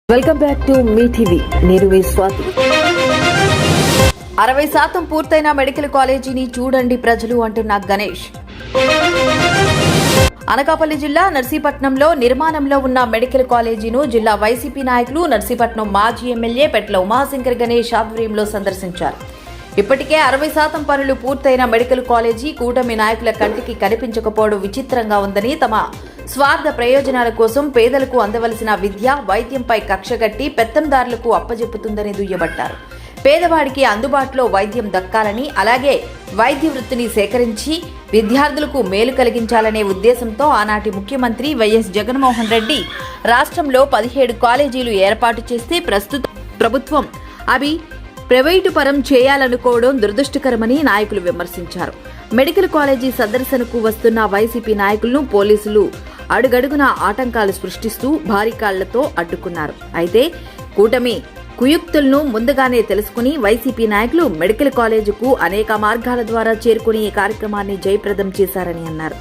Welcome back to me TV. నేను మీ స్వాతి. 60% పూర్తయిన medical కాలేజీని చూడండి ప్రజలు అంటున్న గణేష్. అనకాపల్లి జిల్లా నర్సీపట్నంలో నిర్మాణంలో ఉన్న మెడికల్ కాలేజీను జిల్లా వైసీపీ నాయకులు నర్సీపట్నం మాజీ ఎమ్మెల్యే పెట్ల ఉమాశంకర్ గణేష్ ఆధ్వర్యంలో సందర్శించారు. ఇప్పటికే 60% పనులు పూర్తయిన మెడికల్ కాలేజీ కూటమి నాయకుల కంటికి కనిపించకపోవడం విచిత్రంగా ఉందని, తమ స్వార్థ ప్రయోజనాల కోసం పేదలకు అందవలసిన విద్య, వైద్యంపై కక్షగట్టి పెత్తందారులకు అప్పజెప్పుతుందని దుయ్యబట్టారు. పేదవాడికి అందుబాటులో వైద్యం దక్కాలని, అలాగే వైద్య వృత్తిని సేకరించి విద్యార్థులకు మేలు కలిగించాలనే ఉద్దేశంతో ఆనాటి ముఖ్యమంత్రి వైఎస్ జగన్మోహన్ రెడ్డి రాష్ట్రంలో 17 కాలేజీలు ఏర్పాటు చేస్తే ప్రస్తుత ప్రభుత్వం అవి ప్రైవేటు పరం చేయాలనుకోవడం దురదృష్టకరమని నాయకులు విమర్శించారు. మెడికల్ కాలేజీ సందర్శనకు వస్తున్న వైసీపీ నాయకులను పోలీసులు అడుగడుగున ఆటంకాలు సృష్టిస్తూ భారీ కాళ్లతో అడ్డుకున్నారు. అయితే కూటమి కుయుక్తులను ముందుగానే తెలుసుకుని వైసీపీ నాయకులు మెడికల్ కాలేజీకు అనేక మార్గాల ద్వారా చేరుకుని ఈ కార్యక్రమాన్ని జయప్రదం చేశారని అన్నారు.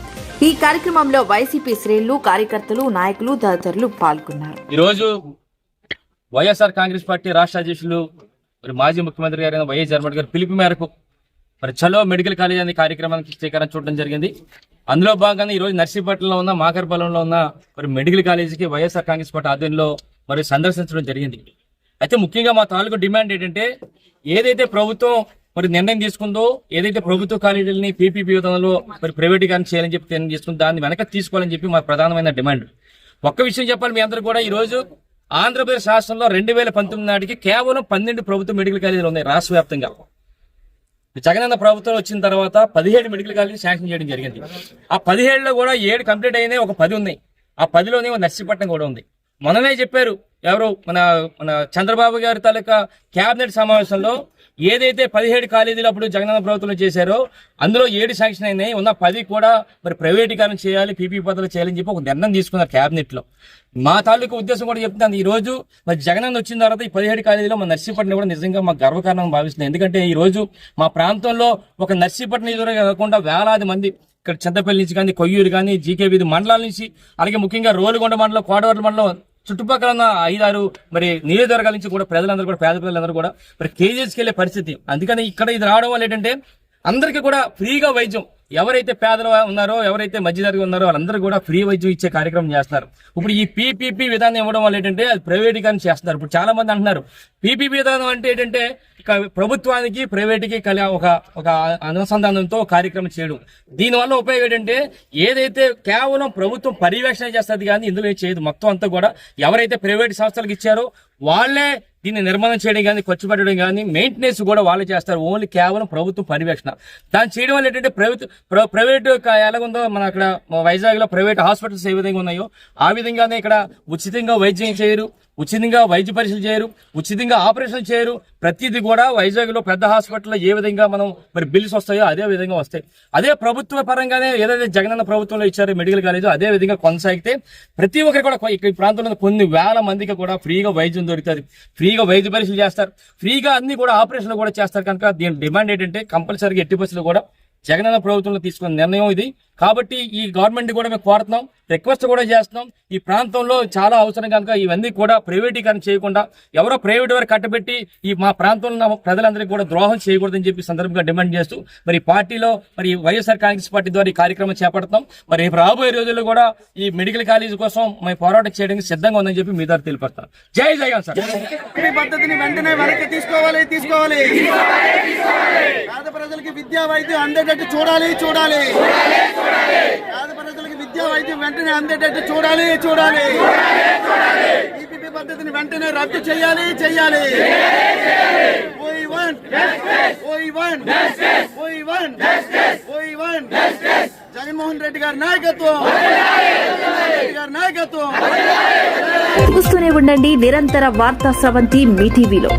ఈ కార్యక్రమంలో వైసీపీ శ్రేణులు, కార్యకర్తలు, నాయకులు తదితరులు పాల్గొన్నారు. ఈరోజు వైఎస్ఆర్ కాంగ్రెస్ పార్టీ రాష్ట్ర అధ్యక్షులు మాజీ ముఖ్యమంత్రి గారు వైఎస్ జగన్మోహన్ గారు పిలుపు మేరకు చలో మెడికల్ కాలేజ్ అనే కార్యక్రమానికి శ్రీకారం చూడడం జరిగింది. అందులో భాగంగా ఈ రోజు నర్సీపట్నంలో ఉన్న మాకర్పాలెంలో ఉన్న మెడికల్ కాలేజీకి వైఎస్ఆర్ కాంగ్రెస్ పార్టీ ఆధ్వర్యంలో సందర్శించడం జరిగింది. అయితే ముఖ్యంగా మా తాలూకు డిమాండ్ ఏంటంటే, ఏదైతే ప్రభుత్వం నిర్ణయం తీసుకుందో, ఏదైతే ప్రభుత్వ కాలేజీలని పీపీపీ విధానంలో ప్రైవేటీకరణ చేయాలని చెప్పి నిర్ణయం తీసుకుందో దాన్ని వెనక తీసుకోవాలని చెప్పి మా ప్రధానమైన డిమాండ్. ఒక్క విషయం చెప్పాలి, మీ అందరూ కూడా ఈ రోజు ఆంధ్రప్రదేశ్ రాష్ట్రంలో 2019 నాటికి కేవలం 12 ప్రభుత్వ మెడికల్ కాలేజీలు ఉన్నాయి రాష్ట్ర వ్యాప్తంగా. జగనన్న ప్రభుత్వం వచ్చిన తర్వాత 17 మెడికల్ కాలేజీలు శాంక్షన్ చేయడం జరిగింది. ఆ 17లో కూడా 7 కంప్లీట్ అయినాయి, ఒక 10 ఉన్నాయి. ఆ 10లోనే నర్సీపట్నం కూడా ఉంది. మొన్ననే చెప్పారు ఎవరు మన చంద్రబాబు గారి తాలూకా కేబినెట్ సమావేశంలో, ఏదైతే 17 కాలేజీలు అప్పుడు జగనన్న ప్రభుత్వంలో చేశారో అందులో 7 శాంక్షన్ అయినాయి, ఉన్న 10 కూడా ప్రైవేటీకరణ చేయాలి, పీపీ పద్ధతులు చేయాలని చెప్పి ఒక నిర్ణయం తీసుకున్నారు కేబినెట్ లో. మా తాలూకు ఉద్దేశం కూడా చెప్తున్నాను, ఈ రోజు జగనన్న వచ్చిన తర్వాత ఈ 17 కాలేజీలో మా నర్సీపట్నం కూడా నిజంగా మాకు గర్వకారణం భావిస్తుంది. ఎందుకంటే ఈ రోజు మా ప్రాంతంలో ఒక నర్సీపట్నం ఎదురుగా కాకుండా వేలాది మంది ఇక్కడ చింతపల్లి నుంచి కానీ, కొయ్యూరు కానీ, జీకే వీధి మండలాల నుంచి, అలాగే ముఖ్యంగా రోలుగొండ మండలం, కోటవర్ల మండలం, చుట్టుపక్కల ఉన్న 5-6 నియోజకవర్గాల నుంచి కూడా ప్రజలందరూ కూడా, పేద ప్రజలందరూ కూడా కేజీఎస్కి వెళ్లే పరిస్థితి. అందుకని ఇక్కడ ఇది రావడం వల్ల ఏంటంటే అందరికీ కూడా ఫ్రీగా వైద్యం, ఎవరైతే పేదలు ఉన్నారో, ఎవరైతే మధ్యతరగతి ఉన్నారో వాళ్ళందరూ కూడా ఫ్రీ వైద్యం ఇచ్చే కార్యక్రమం చేస్తున్నారు. ఇప్పుడు ఈ పీపీపీ విధానం ఇవ్వడం వల్ల ఏంటంటే అది ప్రైవేటీకరణ చేస్తున్నారు. ఇప్పుడు చాలా మంది అంటున్నారు పీపీపీ విధానం అంటే ఏంటంటే ప్రభుత్వానికి ప్రైవేట్కి ఒక అనుసంధానంతో కార్యక్రమం చేయడం. దీనివల్ల ఉపయోగం ఏంటంటే, ఏదైతే కేవలం ప్రభుత్వం పర్యవేక్షణ చేస్తుంది కానీ ఇందులో చేయదు. మొత్తం అంతా కూడా ఎవరైతే ప్రైవేట్ సంస్థలకు ఇచ్చారో వాళ్ళే దీన్ని నిర్మాణం చేయడం కానీ, ఖర్చు పెట్టడం కానీ, మెయింటెనెన్స్ కూడా వాళ్ళే చేస్తారు. ఓన్లీ కేవలం ప్రభుత్వం పర్యవేక్షణ. దాన్ని చేయడం వల్ల ఏంటంటే ప్రైవేట్ ఎలాగుందో మన అక్కడ వైజాగ్ లో ప్రైవేట్ హాస్పిటల్స్ ఏ విధంగా ఉన్నాయో ఆ విధంగానే ఇక్కడ ఉచితంగా వైద్యం చేయరు, ఉచితంగా వైద్య పరీక్షలు చేయరు, ఉచితంగా ఆపరేషన్ చేయరు. ప్రతిదీ కూడా వైజాగ్ లో పెద్ద హాస్పిటల్లో ఏ విధంగా మనం బిల్స్ వస్తాయో అదే విధంగా వస్తాయి. అదే ప్రభుత్వ పరంగానే ఏదైతే జగనన్న ప్రభుత్వంలో ఇచ్చారో మెడికల్ కాలేజ్ అదే విధంగా కొనసాగితే ప్రతి ఒక్కరు కూడా ఈ ప్రాంతంలో కొన్ని వేల మందికి కూడా ఫ్రీగా వైద్యం దొరుకుతుంది, ఫ్రీగా వైద్య పరీక్షలు చేస్తారు, ఫ్రీగా అన్ని కూడా ఆపరేషన్లు కూడా చేస్తారు. కనుక దీని డిమాండ్ ఏంటంటే కంపల్సరీగా ఎట్టి పరిస్థితుల్లో కూడా జగనన్న ప్రభుత్వంలో తీసుకున్న నిర్ణయం ఇది. కాబట్టి ఈ గవర్నమెంట్ కూడా మేము కోరుతున్నాం, రిక్వెస్ట్ కూడా చేస్తున్నాం. ఈ ప్రాంతంలో చాలా అవసరం కనుక ఇవన్నీ కూడా ప్రైవేటీకరణ చేయకుండా ఎవరో ప్రైవేట్ వారు కట్టబెట్టి ఈ మా ప్రాంతంలో ప్రజలందరికీ కూడా ద్రోహం చేయకూడదని చెప్పి సందర్భంగా డిమాండ్ చేస్తూ పార్టీలో వైఎస్ఆర్ కాంగ్రెస్ పార్టీ ద్వారా ఈ కార్యక్రమం చేపడతాం. రాబోయే రోజుల్లో కూడా ఈ మెడికల్ కాలేజీ కోసం మేము పోరాటం చేయడానికి సిద్ధంగా ఉందని చెప్పి మీ ద్వారా తెలియపడతాం. జై జగన్ సార్. పద్ధతిని వెంటనే వెనక్కి తీసుకోవాలి. పేద ప్రజలకి విద్యా వైద్యం అందేటట్టు చూడాలి. పేద ప్రజలకి విద్యా వైద్యం వెంటనే అందేటట్టు చూడాలి. పీపీపీ పద్ధతిని వెంటనే రద్దు చేయాలి. జగన్మోహన్ రెడ్డి గారి నాయకత్వం. చూస్తూనే ఉండండి నిరంతర వార్తా స్రవంతి మీ టీవీలో.